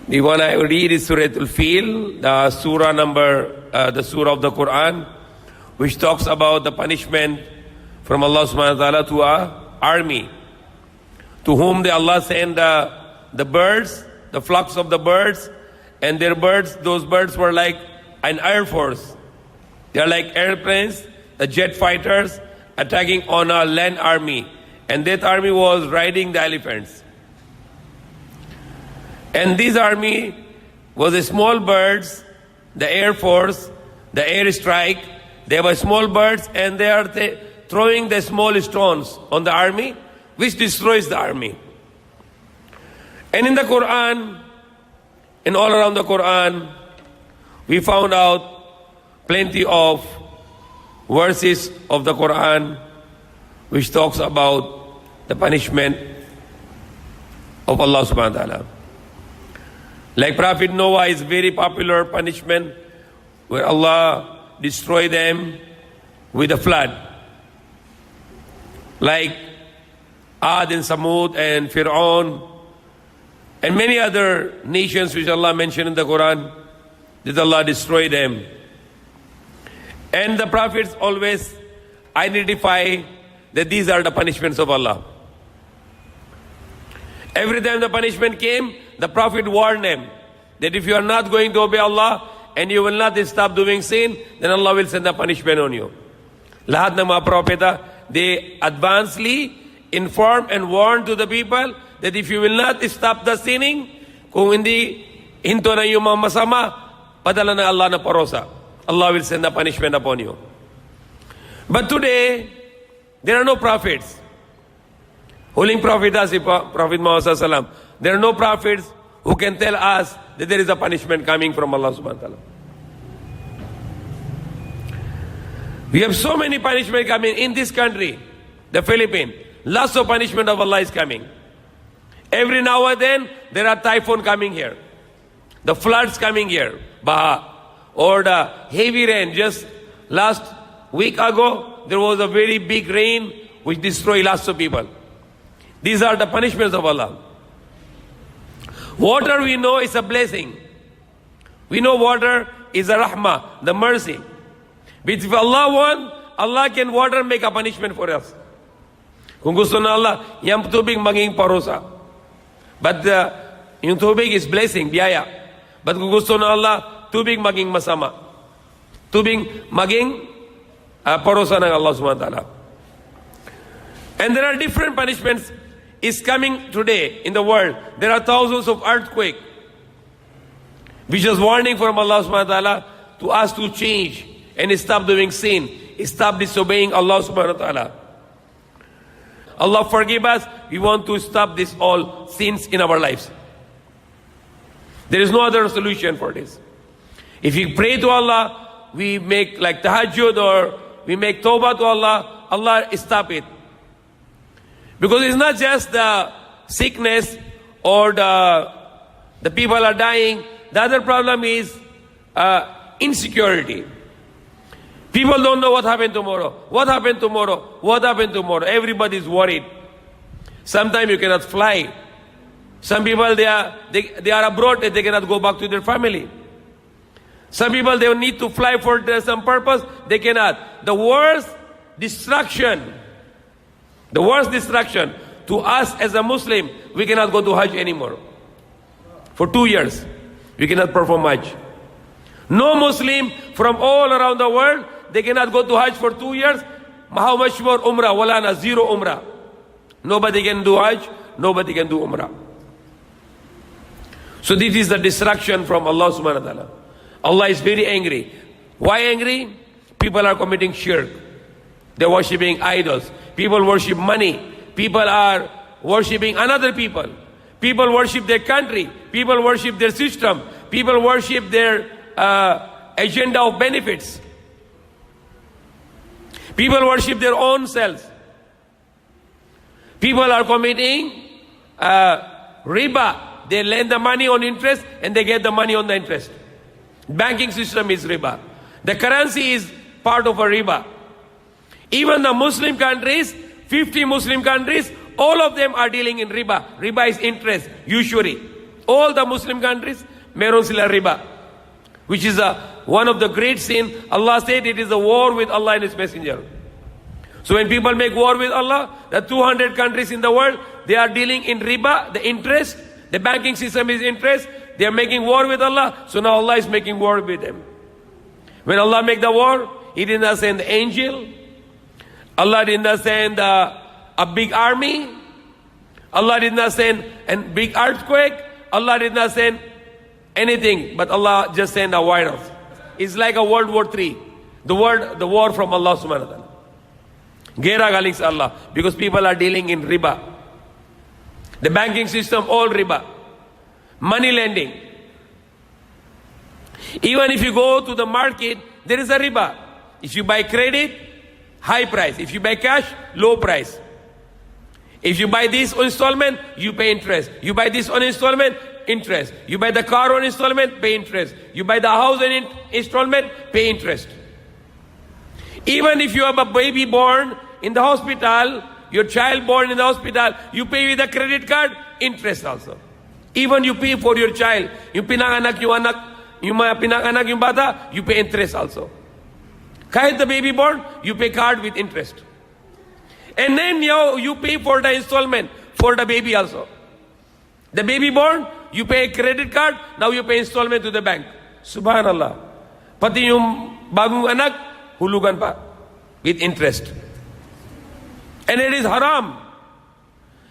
The one I read is Surah Al-Fil, the surah of the Quran, which talks about the punishment from Allah subhanahu wa ta'ala to our army, to whom Allah sent the birds, the flocks of the birds, and those birds were like an air force. They are like airplanes, the jet fighters attacking on our land army. And that army was riding the elephants. And this army was the small birds, the air force, the air strike. They were small birds and they are throwing the small stones on the army, which destroys the army. And in the Quran, and all around the Quran, we found out plenty of verses of the Quran which talks about the punishment of Allah subhanahu wa ta'ala. Like Prophet Noah is very popular punishment where Allah destroyed them with a flood. Like Ad and Samud and Fir'aun and many other nations which Allah mentioned in the Quran, did Allah destroy them. And the prophets always identify that these are the punishments of Allah. Every time the punishment came, the Prophet warned them that if you are not going to obey Allah and you will not stop doing sin, then Allah will send a punishment on you. Lahat ng mga propeta, they advancedly inform and warn to the people that if you will not stop the sinning, kung hindi hinto na yung mga masama, padala na Allah na parosa. Allah will send a punishment upon you. But today, there are no prophets. Huling prophet si Prophet Muhammad sallallahu alaihi wasallam. There are no prophets who can tell us that there is a punishment coming from Allah subhanahu wa ta'ala. We have so many punishment coming in this country, the Philippines. Lots of punishment of Allah is coming. Every now and then, there are typhoon coming here. The floods coming here, Baha. Or the heavy rain. Just last week ago, there was a very big rain which destroyed lots of people. These are the punishments of Allah. Water we know is a blessing. We know water is a rahmah, the mercy. But if Allah wants, Allah can water make a punishment for us. Kung gusto na Allah, yung tubig maging parusa. But yung tubig is blessing, biyaya. But kung gusto na Allah, tubig maging masama. Tubig maging parusa ng Allah subhanahu wa ta'ala. And there are different punishments is coming today in the world. There are thousands of earthquakes, which is warning from Allah subhanahu wa ta'ala to us to change and stop doing sin, stop disobeying Allah subhanahu wa ta'ala. Allah forgive us. We want to stop this all sins in our lives. There is no other solution for this. If we pray to Allah, we make like tahajjud or we make tawbah to Allah, Allah stop it. Because it's not just the sickness or the people are dying. The other problem is insecurity. People don't know what happened tomorrow. What happened tomorrow? What happened tomorrow? Everybody is worried. Sometimes you cannot fly. Some people, they are abroad and they cannot go back to their family. Some people, they need to fly for some purpose. They cannot. The worst destruction to us as a Muslim, we cannot go to Hajj anymore. For 2 years, we cannot perform Hajj. No Muslim from all around the world, they cannot go to Hajj for 2 years. How much more Umrah? Wala na, zero Umrah. Nobody can do Hajj, nobody can do Umrah. So this is the destruction from Allah subhanahu wa ta'ala. Allah is very angry. Why angry? People are committing shirk. They're worshipping idols. People worship money. People are worshipping another people. People worship their country. People worship their system. People worship their agenda of benefits. People worship their own selves. People are committing riba. They lend the money on interest and they get the money on the interest. Banking system is riba. The currency is part of a riba. Even the Muslim countries, 50 Muslim countries, all of them are dealing in riba. Riba is interest, usury. all the Muslim countries, meron sila riba, which is one of the great sin. Allah said it is a war with Allah and His Messenger. So when people make war with Allah, the 200 countries in the world, they are dealing in riba, the interest, the banking system is interest. They are making war with Allah, so now Allah is making war with them. When Allah make the war, He did not send the angel. Allah did not send a big army. Allah did not send a big earthquake. Allah did not send anything, but Allah just sent a virus. It's like a World War III. The war from Allah subhanahu wa ta'ala. Gera galing sa Allah, because people are dealing in riba. The banking system, all riba. Money lending. Even if you go to the market, there is a riba. If you buy credit, high price. If you buy cash, low price. If you buy this on installment, you pay interest. You buy this on installment, interest. You buy the car on installment, pay interest. You buy the house on installment, pay interest. Even if you have a baby born in the hospital, your child born in the hospital, you pay with a credit card, interest also. Even you pay for your child. Yung pinanganak yung anak, yung mga pinanganak yung bata, you pay interest also. Kahit the baby born, you pay card with interest. And then you pay for the installment for the baby also. The baby born, you pay credit card, now you pay installment to the bank. Subhanallah. Pati yung bagong anak, hulugan pa with interest. And it is haram.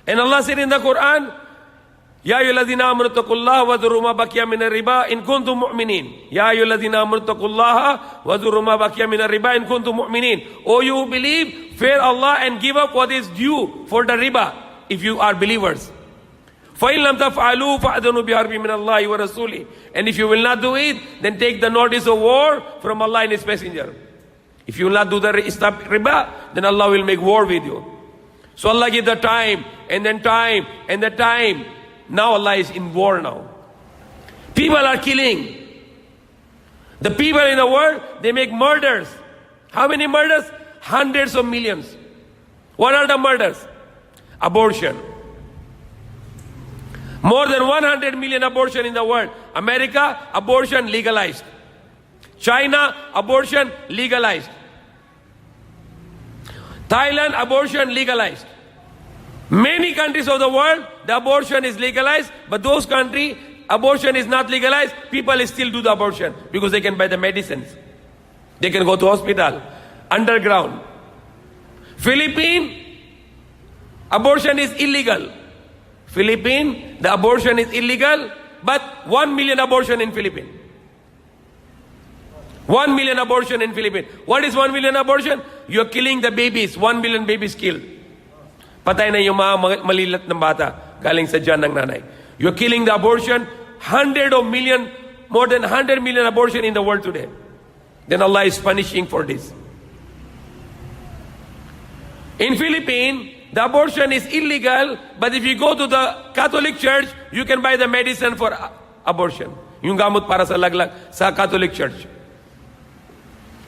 And Allah said in the Quran, Ya ayyuhalladhina amanu taqullaha wa dhuru ma baqiya min ar-riba in kuntum mu'minin. Ya ayyuhalladhina amanu taqullaha wa dhuru ma baqiya min ar-riba in kuntum mu'minin. O you who believe, fear Allah and give up what is due for the riba if you are believers. فَإِن لَمْ تَفْعَلُوا فَأْذَنُوا بِحَرْبٍ مِّنَ اللَّهِ وَرَسُولِهِ. And if you will not do it, then take the notice of war from Allah and His Messenger. If you will not do the stop riba, then Allah will make war with you. So Allah give the time, and then time, and the time. Now Allah is in war now. People are killing. The people in the world, they make murders. How many murders? Hundreds of millions. What are the murders? Abortion. More than 100 million abortion in the world. America, abortion legalized. China, abortion legalized. Thailand, abortion legalized. Many countries of the world, the abortion is legalized, but those countries, abortion is not legalized. People still do the abortion because they can buy the medicines. They can go to hospital, underground. Philippines, abortion is illegal. Philippines, the abortion is illegal, but 1 million abortion in Philippines. 1 million abortion in Philippines. What is 1 million abortion? You're killing the babies. 1 million babies killed. Patay na yung mga malilat ng bata galing sa tiyan ng nanay. You're killing the abortion. More than 100 million abortion in the world today. Then Allah is punishing for this. In Philippines, the abortion is illegal, but if you go to the Catholic Church, you can buy the medicine for abortion. Yung gamot para sa laglag sa Catholic Church.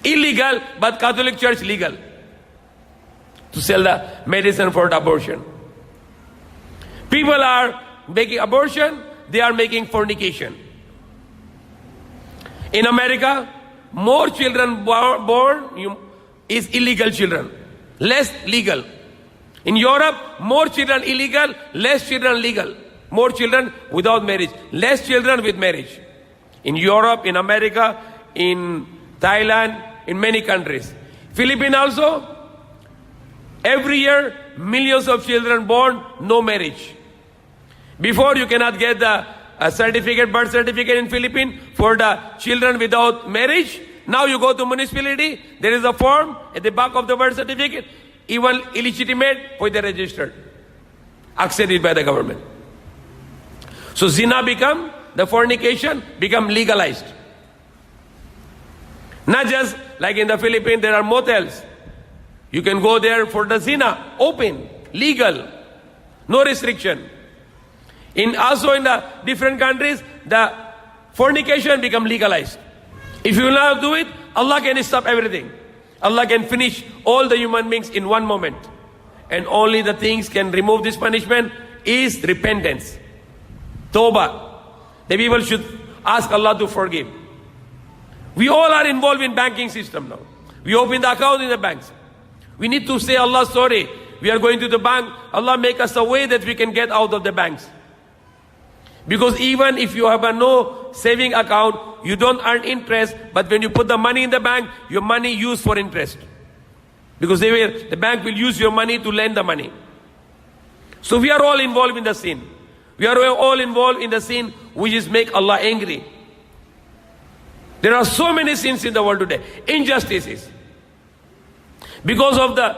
Illegal, but Catholic Church legal. To sell the medicine for the abortion. People are making abortion, they are making fornication. In America, more children born is illegal children, less legal. In Europe, more children illegal, less children legal. More children without marriage, less children with marriage. In Europe, in America, in Thailand, in many countries. Philippines also, every year, millions of children born, no marriage. Before, you cannot get the birth certificate in Philippines for the children without marriage. Now you go to municipality, there is a form at the back of the birth certificate, even illegitimate, for the registered, accepted by the government. So zina the fornication become legalized. Not just like in the Philippines, there are motels. You can go there for the zina, open, legal, no restriction. Also in the different countries, the fornication become legalized. If you will not do it, Allah can stop everything. Allah can finish all the human beings in one moment. And only the things can remove this punishment is repentance. Tawbah. the people should ask Allah to forgive. We all are involved in banking system now. We open the account in the banks. We need to say, Allah, sorry, we are going to the bank. Allah, make us a way that we can get out of the banks. Because even if you have a no saving account, you don't earn interest, but when you put the money in the bank, your money used for interest. Because the bank will use your money to lend the money. So we are all involved in the sin. We are all involved in the sin which is make Allah angry. There are so many sins in the world today. Injustices. Because of the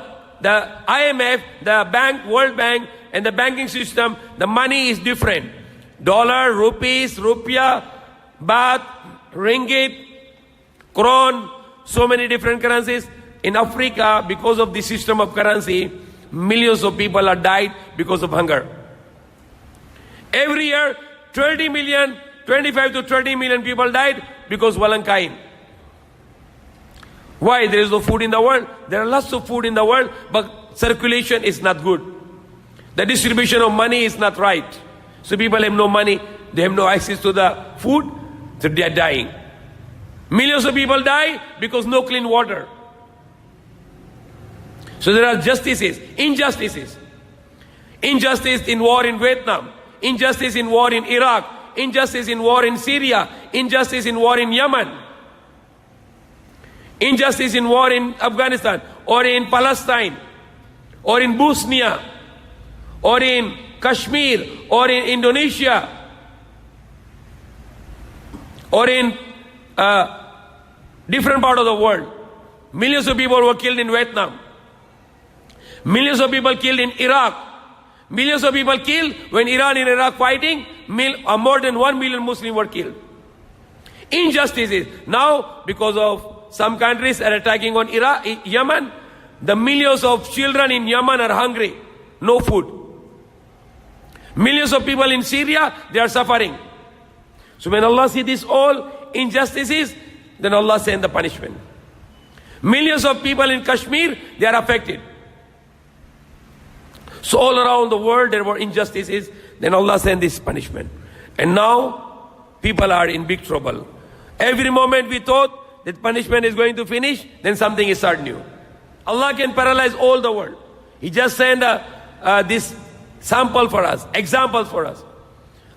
IMF, the bank, World Bank, and the banking system, the money is different. Dollar, rupees, rupiah, baht, ringgit, kron, so many different currencies. In Africa, because of the system of currency, millions of people are died because of hunger. Every year, 25 to 30 million people died because Valentine. Why? There is no food in the world. There are lots of food in the world, but circulation is not good. The distribution of money is not right. So people have no money, they have no access to the food, so they are dying. Millions of people die because no clean water. So there are injustices. Injustice in war in Vietnam, injustice in war in Iraq, injustice in war in Syria, injustice in war in Yemen, injustice in war in Afghanistan, or in Palestine, or in Bosnia, or in Kashmir, or in Indonesia, or in different part of the world. Millions of people were killed in Vietnam. Millions of people killed in Iraq. Millions of people killed when Iran and Iraq fighting. More than 1 million Muslims were killed. Injustices. Now, because of some countries are attacking on Yemen, the millions of children in Yemen are hungry. No food. Millions of people in Syria, they are suffering. So when Allah sees these all injustices, then Allah sends the punishment. Millions of people in Kashmir, they are affected. So all around the world there were injustices, then Allah sent this punishment. And now people are in big trouble. Every moment we thought that punishment is going to finish, then something is start new. Allah can paralyze all the world. He just sent this sample for us, example for us.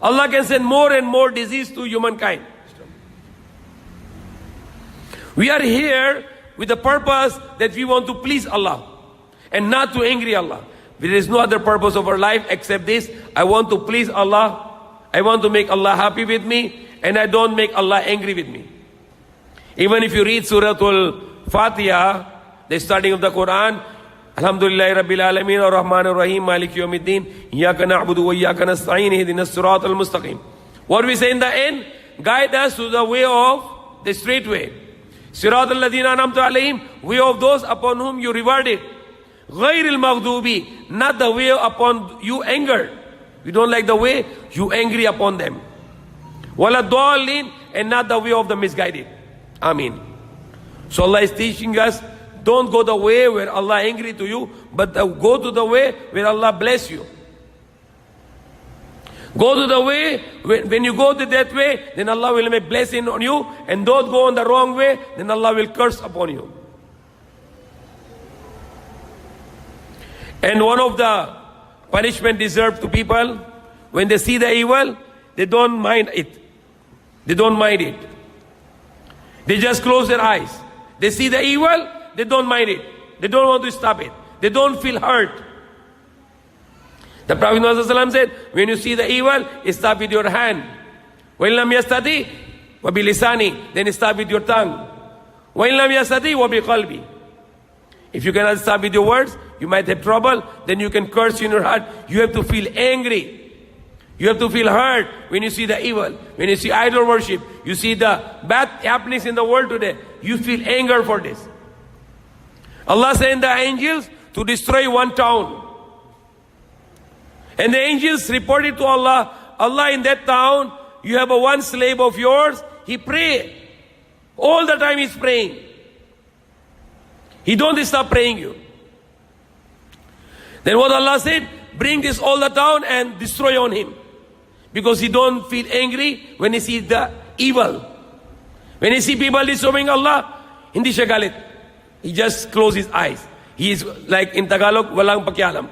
Allah can send more and more disease to humankind. We are here with the purpose that we want to please Allah and not to angry Allah. There is no other purpose of our life except this. I want to please Allah. I want to make Allah happy with me, and I don't make Allah angry with me. Even if you read Surah Al-Fatiha, the starting of the Quran, Alhamdulillah Rabbil Alameen Ar-Rahman Ar-Rahim Maliki Yawmiddin Iyyaka na'budu wa iyyaka nasta'in Ihdinas Siratal Mustaqim. What we say in the end? Guide us to the way of the straight way. Siratal Ladina An'amta Alayhim, way of those upon whom you rewarded. Ghairil Maghdubi, not the way upon you angered. You don't like the way, you angry upon them. Wala Dallin, and not the way of the misguided. Ameen. So Allah is teaching us, don't go the way where Allah angry to you, but go to the way where Allah bless you. Go to the way, when you go to that way, then Allah will make blessing on you, and don't go on the wrong way, then Allah will curse upon you. And one of the punishment deserved to people, when they see the evil, they don't mind it. They don't mind it. They just close their eyes. They see the evil, they don't mind it. They don't want to stop it. They don't feel hurt. The Prophet ﷺ said, when you see the evil, stop with your hand. وَإِن لَمْ يَسْتَطِعْ وَبِلِسَانِهِ, then stop with your tongue. وَإِن لَمْ يَسْتَطِعْ وَبِقَلْبِهِ. If you cannot stop with your words, you might have trouble, then you can curse in your heart. You have to feel angry. You have to feel hurt when you see the evil. When you see idol worship, you see the bad happenings in the world today, you feel anger for this. Allah sent the angels to destroy one town. And the angels reported to Allah, Allah, in that town, you have one slave of yours, he pray. All the time he's praying. He don't stop praying you. Then what Allah said, bring this all the town and destroy on him. because he don't feel angry when he sees the evil. When he see people disobeying Allah, hindi siya galit. He just close his eyes. He is like in Tagalog, walang pakialam.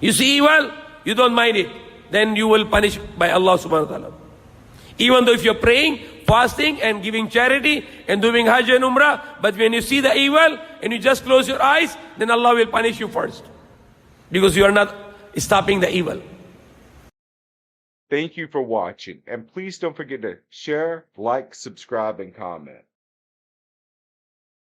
You see evil, you don't mind it. Then you will punish by Allah subhanahu wa ta'ala. Even though if you're praying, fasting and giving charity and doing Hajj and Umrah, but when you see the evil and you just close your eyes, then Allah will punish you first. Because you are not stopping the evil. Thank you for watching, and please don't forget to share, like, subscribe, and comment.